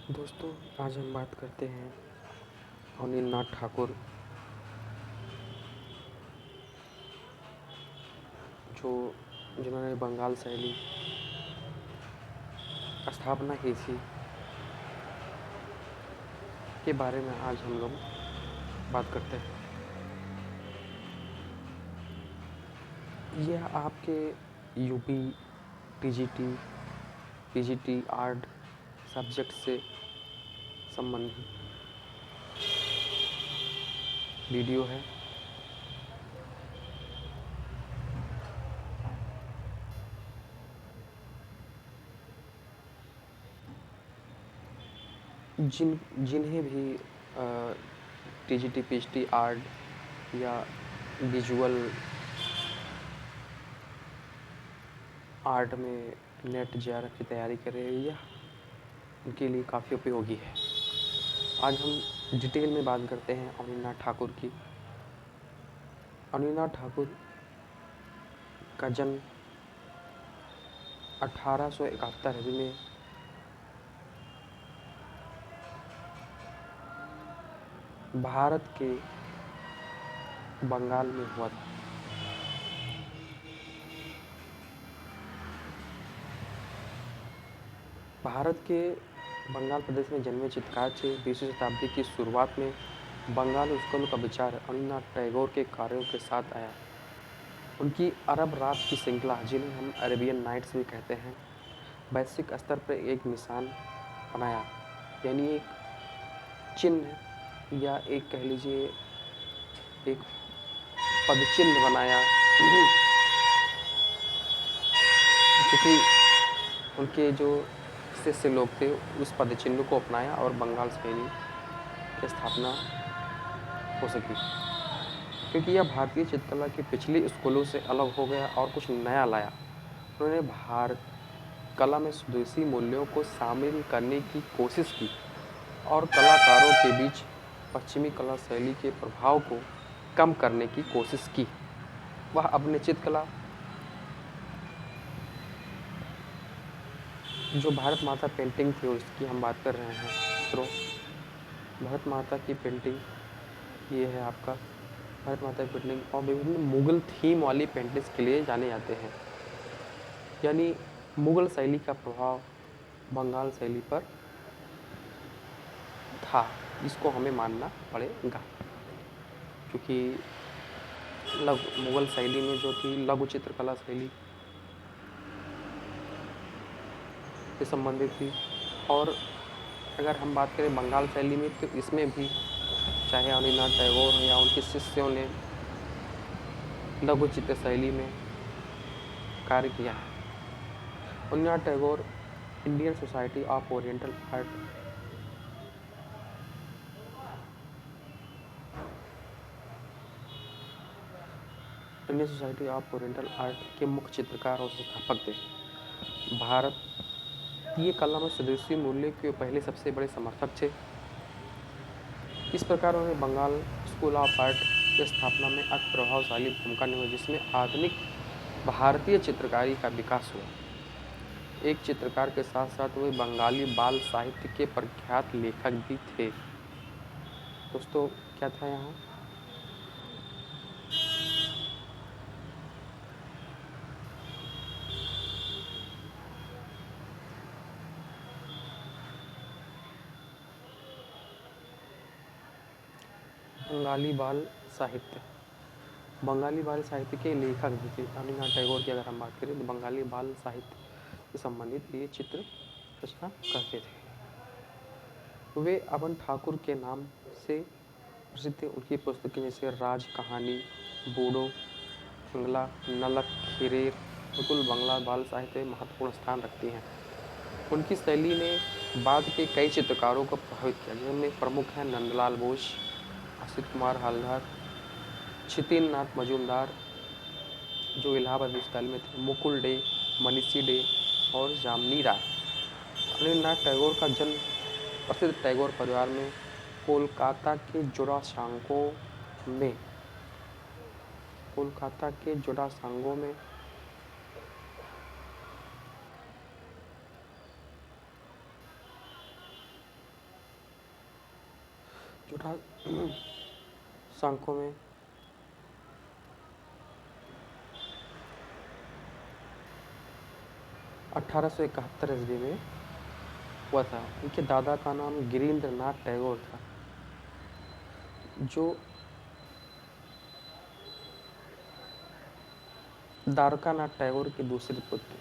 दोस्तों, आज हम बात करते हैं अनिलनाथ ठाकुर, जो जिन्होंने बंगाल शैली स्थापना की थी, के बारे में आज हम लोग बात करते हैं। यह आपके UP, TGT, PGT art subject से संबंधित वीडियो है। जिन्हें भी टीजीटी, पीजीटी आर्ट या विजुअल आर्ट में नेट जेआरएफ की तैयारी कर रहे हैं, यह उनके लिए काफ़ी उपयोगी है। आज हम डिटेल में बात करते हैं अनिलनाथ ठाकुर की। अनिलनाथ ठाकुर का जन्म 1871 में भारत के बंगाल में हुआ था। भारत के बंगाल प्रदेश में जन्मे चित्रकार थे। 20वीं शताब्दी की शुरुआत में बंगाल स्कूल का विचार अनिलनाथ टैगोर के कार्यों के साथ आया। उनकी अरब रात की श्रृंखला, जिन्हें हम अरेबियन नाइट्स भी कहते हैं, वैश्विक स्तर पर एक निशान बनाया, यानी एक चिन्ह या एक कह लीजिए एक पदचिन्ह बनाया, क्योंकि उनके जो शिष्य लोग थे उस पदचिन्ह को अपनाया और बंगाल शैली की स्थापना हो सकी, क्योंकि यह भारतीय चित्रकला की पिछली स्कूलों से अलग हो गया और कुछ नया लाया। उन्होंने भारत कला में स्वदेशी मूल्यों को शामिल करने की कोशिश की और कलाकारों के बीच पश्चिमी कला शैली के प्रभाव को कम करने की कोशिश की। वह अपने चित्रकला, जो भारत माता पेंटिंग थी उसकी हम बात कर रहे हैं मित्रों, भारत माता की पेंटिंग ये है आपका भारत माता की पेंटिंग, और विभिन्न मुगल थीम वाली पेंटिंग्स के लिए जाने जाते हैं। यानी मुगल शैली का प्रभाव बंगाल शैली पर था, इसको हमें मानना पड़ेगा, क्योंकि मुगल शैली में जो थी लघु चित्रकला शैली से संबंधित थी। और अगर हम बात करें बंगाल शैली में, तो इसमें भी चाहे अनिलनाथ टैगोर या उनके शिष्यों ने लघु चित्र शैली में कार्य किया है। Anilnath Tagore Indian society of oriental art के मुख्य चित्रकार और संस्थापक थे। भारतीय कला में स्वदेशी मूल्य के पहले सबसे बड़े समर्थक थे। इस प्रकार उन्होंने बंगाल स्कूल ऑफ आर्ट की स्थापना में अति प्रभावशाली भूमिका निभाई, जिसमें आधुनिक भारतीय चित्रकारी का विकास हुआ। एक चित्रकार के साथ साथ वे बंगाली बाल साहित्य के प्रख्यात लेखक भी थे। दोस्तों, क्या था यहाँ? बंगाली बाल साहित्य, बंगाली बाल साहित्य के लेखक भी थे। अनिलनाथ टैगोर की अगर हम बात करें तो बंगाली बाल साहित्य से संबंधित ये चित्र रचना करते थे। वे अमन ठाकुर के नाम से प्रसिद्ध थे। उनकी पुस्तकें जैसे राज कहानी, बूढ़ो बंगला, नलक खिरेर, बिल्कुल बंगला बाल साहित्य में महत्वपूर्ण स्थान रखती हैं। उनकी शैली ने बाद के कई चित्रकारों को प्रभावित किया, जिनमें प्रमुख हैं नंदलाल बोस, असित कुमार हालदार, छितेंद्र नाथ मजूमदार जो इलाहाबाद विश्वविद्यालय में थे, मुकुल डे, मनीषी डे और जामनी राय। अनिलनाथ टैगोर का जन्म प्रसिद्ध टैगोर परिवार में कोलकाता के जोड़ासांगो में जो था सांखों में 1871 ईस्वी में हुआ था। इनके दादा का नाम गिरीन्द्र नाथ टैगोर था, जो द्वारकानाथ टैगोर के दूसरे पुत्र।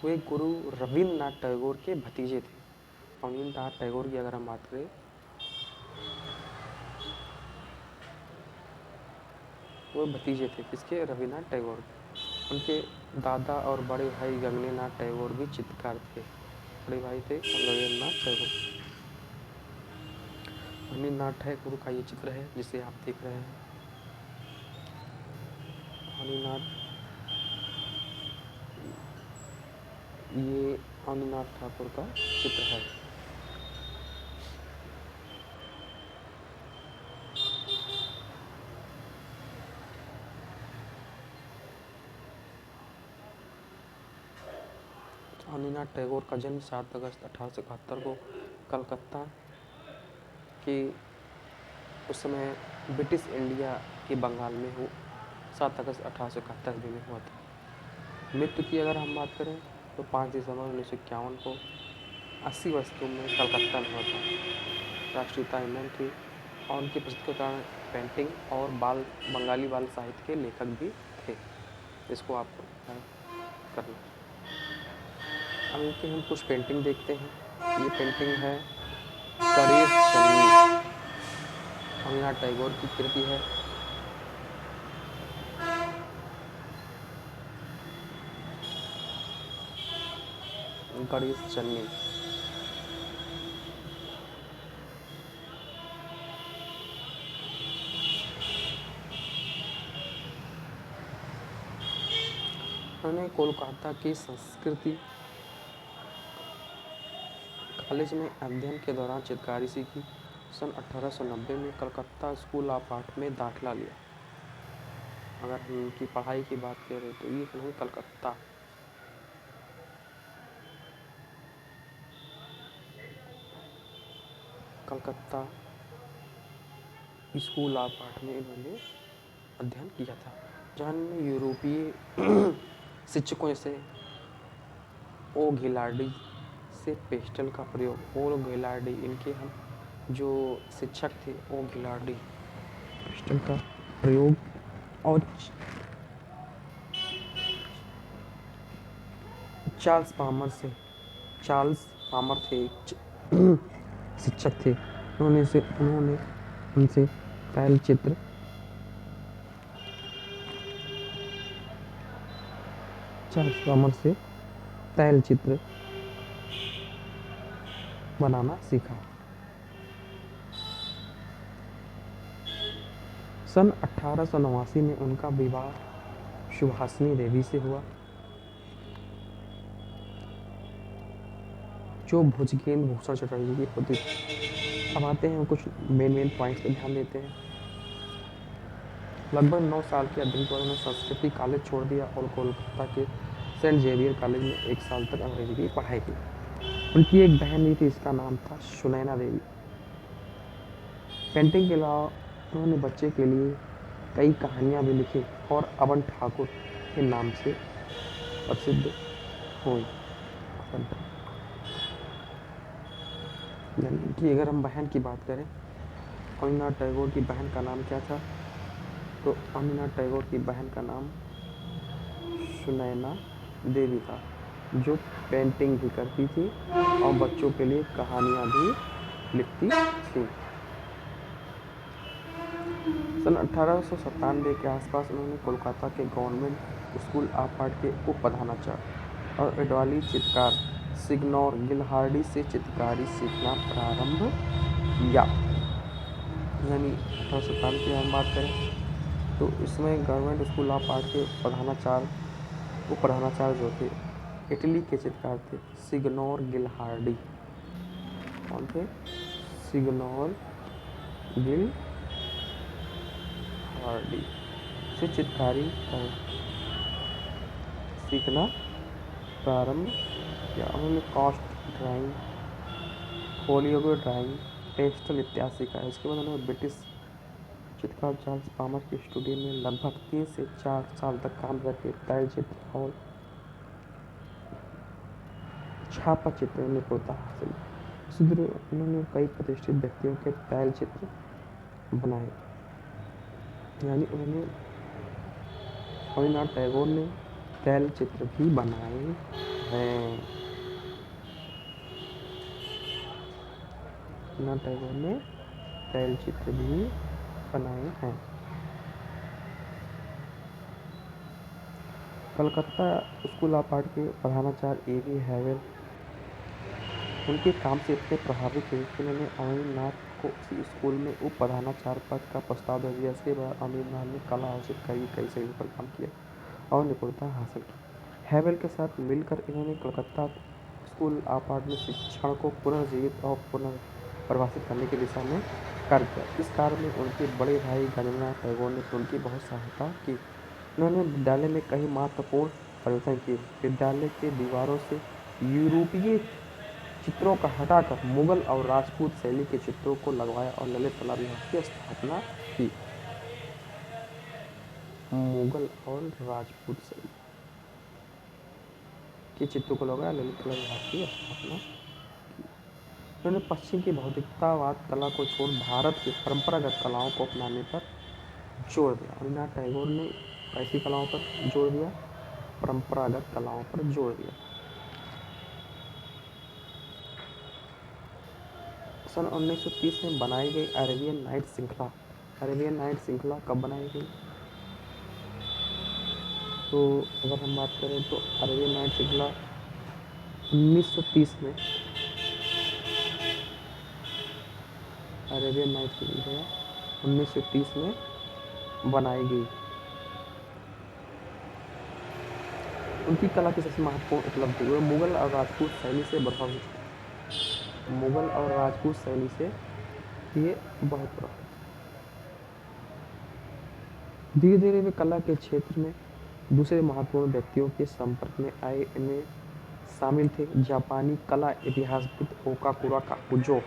वे गुरु रविन्द्रनाथ टैगोर के भतीजे थे। रविन्द्रनाथ टैगोर की अगर हम बात करें, वो भतीजे थे किसके? रविन्द्रनाथ टैगोर के। उनके दादा और बड़े भाई गगनेनाथ टैगोर भी चित्रकार थे। बड़े भाई थे गगनेनाथ टैगोर। रविन्द्रनाथ टैगोर का ये चित्र है जिसे आप देख रहे हैं। रविन्द्रनाथ, ये रविन्द्रनाथ ठाकुर का चित्र है। रविन्द्रनाथ टैगोर का जन्म 7 अगस्त 1871 को कलकत्ता के उस समय ब्रिटिश इंडिया के बंगाल में हो 7 अगस्त 1871 में हुआ था। मृत्यु की अगर हम बात करें तो 5 दिसंबर 1951 को 80 वर्ष की उम्र में कलकत्ता में हुआ था। राष्ट्रीयता इंडियन थी और उनकी प्रसिद्धि के कारण पेंटिंग और बंगाली बाल साहित्य के लेखक भी थे। इसको आपको करना। अब इनके हम कुछ पेंटिंग देखते हैं। ये पेंटिंग है गणेश चन्नी, रविन्द्रनाथ टैगोर की कृति है। गणेश चन्नी उन्होंने कोलकाता की संस्कृति कॉलेज में अध्ययन के दौरान चित्रकारी सीखी। सन 1890 में कलकत्ता स्कूल ऑफ आर्ट में दाखिला लिया। अगर हम उनकी पढ़ाई की बात करें तो ये उन्होंने कलकत्ता स्कूल ऑफ आर्ट में इन्होंने अध्ययन किया था, जहाँ यूरोपीय शिक्षकों जैसे ओ गिलार्डी से पेस्टल का प्रयोग, ओ गिलार्डी इनके हम जो शिक्षक थे, ओ गिलार्डी पेस्टल का प्रयोग और चार्ल्स पामर थे शिक्षक थे। उन्होंने उनसे तैलचित्र चार्ल्स पामर से तैलचित्र बनाना सीखा। सन 1889 में उनका विवाह सुभाषिनी देवी से हुआ, जो भुजगेंद्र भूषण चटर्जी की पुत्री थी। अब आते हैं कुछ मेन पॉइंट्स पे ध्यान देते हैं। लगभग 9 साल के अध्ययन के बाद उन्होंने संस्कृत कॉलेज छोड़ दिया और कोलकाता के सेंट जेवियर कॉलेज में 1 साल तक अंग्रेजी की पढ़ाई की। उनकी एक बहन भी थी, इसका नाम था सुनैना देवी। पेंटिंग के अलावा उन्होंने बच्चे के लिए कई कहानियाँ भी लिखी और अवन ठाकुर के नाम से प्रसिद्ध हुई। कि अगर हम बहन की बात करें, रविन्द्रनाथ टैगोर की बहन का नाम क्या था? तो रविन्द्रनाथ टैगोर की बहन का नाम सुनैना देवी था, जो पेंटिंग भी करती थी और बच्चों के लिए कहानियाँ भी लिखती थी। सन 1897 के आसपास उन्होंने कोलकाता के गवर्नमेंट स्कूल ऑफ आर्ट के उप प्रधानाचार्य और इटाली चित्रकार सिग्नोर गिलहार्डी से चित्रकारी सीखना प्रारंभ किया। यानी 1897 की हम बात करें तो इसमें गवर्नमेंट स्कूल ऑफ आर्ट के उप प्रधानाचार्य जो थे इटली के चित्रकार थे सिग्नोर गिलहार्डी। कौन थे? सिग्नोर गिलहार्डी से चित्रकारी सीखना प्रारंभ किया। उन्होंने cast drawing, folio drawing, pastel इत्यादि का है। उसके बाद उन्होंने ब्रिटिश चित्रकार चार्ल्स पामर के स्टूडियो में लगभग 3 से 4 साल तक काम करके तैल चित्र और छापा चित्र में निपुणता हासिल की। इसी तरह उन्होंने कई प्रतिष्ठित व्यक्तियों के तैल चित्र बनाए। यानी उन्होंने रविन्द्रनाथ टैगोर ने तैल चित्र भी बनाए हैं। रविन्द्रनाथ टैगोर ने तैल चित्र भी बनाए हैं। कलकत्ता स्कूल ऑफ आर्ट के प्रधानाचार्य ए.वी. हैवेल उनके काम से इतने प्रभावित हुए कि उन्होंने अवनींद्रनाथ को उसी स्कूल में उप प्रधानाचार्य पद का प्रस्ताव दे दिया। इसके बाद अवनींद्रनाथ ने कला और चित्रकारी कई शैलियों पर काम किया और निपुणता हासिल की। हैवेल के साथ मिलकर इन्होंने कलकत्ता स्कूल ऑफ आर्ट में शिक्षण को पुनर्जीवित और पुनर्परिभाषित करने की दिशा में कार्य किया। इस कार्य में उनके बड़े भाई गजेंद्रनाथ टैगोर ने उनकी बहुत सहायता की। उन्होंने विद्यालय में कई महत्वपूर्ण परिवर्तन किए। विद्यालय के दीवारों से यूरोपीय चित्रों का हटाकर मुगल और राजपूत शैली के चित्रों को लगवाया और ललित कला विभाग की स्थापना की। मुगल और राजपूत शैली के चित्रों को लगाया, ललित कला विभाग की स्थापना की। उन्होंने पश्चिम की भौतिकतावाद कला को छोड़ भारत की परंपरागत कलाओं को अपनाने पर जोर दिया। रविन्द्रनाथ टैगोर ने ऐसी कलाओं पर जोर दिया, परंपरागत कलाओं पर जोर दिया। सन 1930 में बनाई गई अरेबियन नाइट श्रृंखला कब बनाई गई? तो अगर हम बात करें तो अरेबियन नाइट श्रृंखला 1930 में अरेबियन नाइट श्रृंखला 1930 में बनाई गई। उनकी कला की सबसे महत्वपूर्ण उपलब्धि वो मुगल और राजपूत शैली से प्रभावित थे। मुगल और राजपूत शैली से ये बहुत प्रभावित। धीरे धीरे वे कला के क्षेत्र में दूसरे महत्वपूर्ण व्यक्तियों के संपर्क में आए। इनमें शामिल थे जापानी कला इतिहासविद ओकाकुरा काकुजो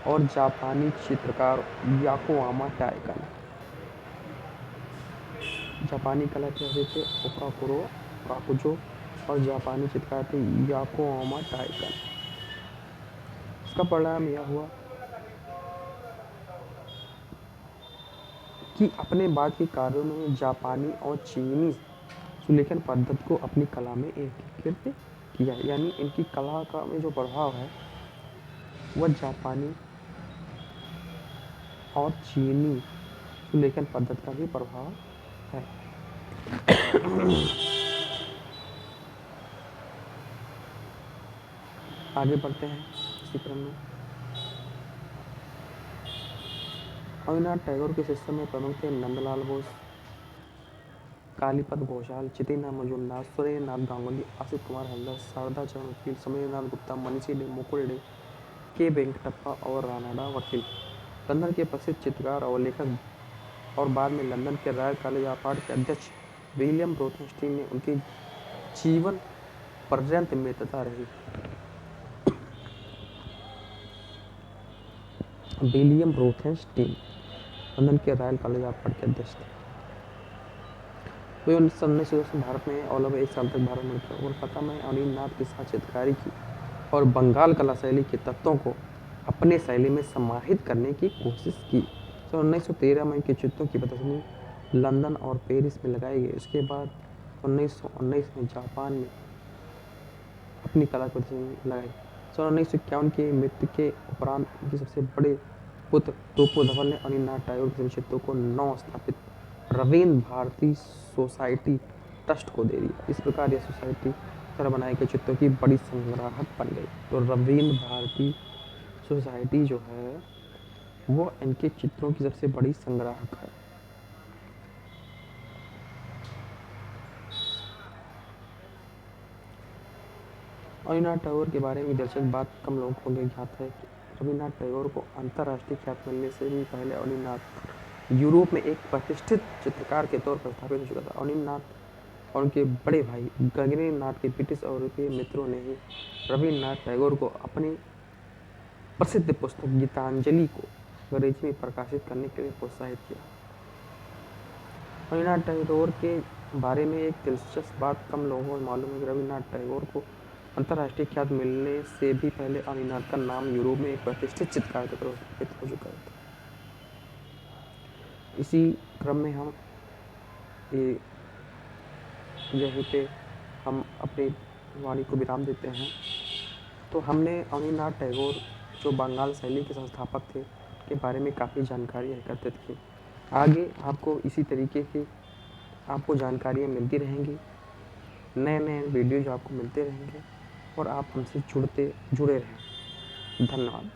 और जापानी चित्रकार याकोयामा टाइकन। जापानी कला इतिहासविद थे ओकाकुरो काकुजो और जापानी चित्रकार थे याकोयामा टाइकन। इसका परिणाम यह हुआ कि अपने बाद के कार्यों में जापानी और चीनी सुलेखन पद्धति को अपनी कला में एकीकृत किया। यानी इनकी कला का में जो प्रभाव है वह जापानी और चीनी सुलेखन पद्धति का भी प्रभाव है। आगे बढ़ते हैं इसी क्रम में। रविन्द्रनाथ टैगोर के शिष्यों में प्रमुख थे नंदलाल बोस, कालीपद घोषाल, चित्तीनाथ मजूमदार, सुरेंद्रनाथ गांगुली, आसिफ कुमार हलदर, शारदा चरण वकील, समीरनाथ गुप्ता, मनीषी डे, मुकुल डे, के वेंकटप्पा और रानाडा वकील। लंदन के प्रसिद्ध चित्रकार और लेखक और बाद में लंदन के रॉयल कॉलेज ऑफ आर्ट के अध्यक्ष विलियम रोथेनस्टीन ने उनके जीवन पर्यंत मित्रता रही। विलियम रोथेनस्टीन लंदन के रॉयल कॉलेज ऑफ आर्ट के अध्यक्ष थे। वे 1910 में भारत में और लगभग 1 साल तक भारत में कोलकाता में अवनींद्रनाथ के साथ चित्रकारी की और बंगाल कला शैली के तत्वों को अपने शैली में समाहित करने की कोशिश की। 1913 में इनके चित्रों की प्रदर्शनी लंदन और पेरिस में लगाई गई। इसके बाद 1919 में जापान में अपनी कला प्रदर्शनी लगाई। 1951 की मृत्यु के उपरांत उनके सबसे बड़े पुत्र तोपो धवल ने अवनींद्रनाथ टैगोर के चित्रों को नव स्थापित रवीन्द्र भारती सोसाइटी ट्रस्ट को दे दिया। इस प्रकार यह सोसाइटी द्वारा बनाए गए चित्रों की बड़ी संग्राहक बन गई। तो रवीन्द्र भारती सोसाइटी जो है वो इनके चित्रों की सबसे बड़ी संग्राहक है। रविन्द्रनाथ टैगोर के बारे में दिलचस्प बात कम लोगों को ज्ञात है कि रविन्द्रनाथ टैगोर को अंतर्राष्ट्रीय ख्याति मिलने से भी पहले अवनींद्रनाथ यूरोप में एक प्रतिष्ठित चित्रकार के तौर पर स्थापित हो चुका था। अवनींद्रनाथ और उनके बड़े भाई गगनेन्द्रनाथ के ब्रिटिश और यूरोपीय मित्रों ने ही रविन्द्रनाथ टैगोर को अपने प्रसिद्ध पुस्तक गीतांजलि को अंग्रेजी में प्रकाशित करने के लिए प्रोत्साहित किया। रविन्द्रनाथ टैगोर के बारे में एक दिलचस्प बात कम लोगों को मालूम है कि रविन्द्रनाथ टैगोर को अंतर्राष्ट्रीय ख्याति मिलने से भी पहले रविन्द्रनाथ का नाम यूरोप में एक प्रतिष्ठित चित्रकार के तौर पर हो चुका था। इसी क्रम में हम यहीं पे हम अपनी वाणी को विराम देते हैं। तो हमने रविन्द्रनाथ टैगोर जो बंगाल शैली के संस्थापक थे के बारे में काफ़ी जानकारी एकत्रित की। आगे आपको इसी तरीके की आपको जानकारियाँ मिलती रहेंगी, नए नए वीडियो जो आपको मिलते रहेंगे और आप हमसे जुड़े रहें। धन्यवाद।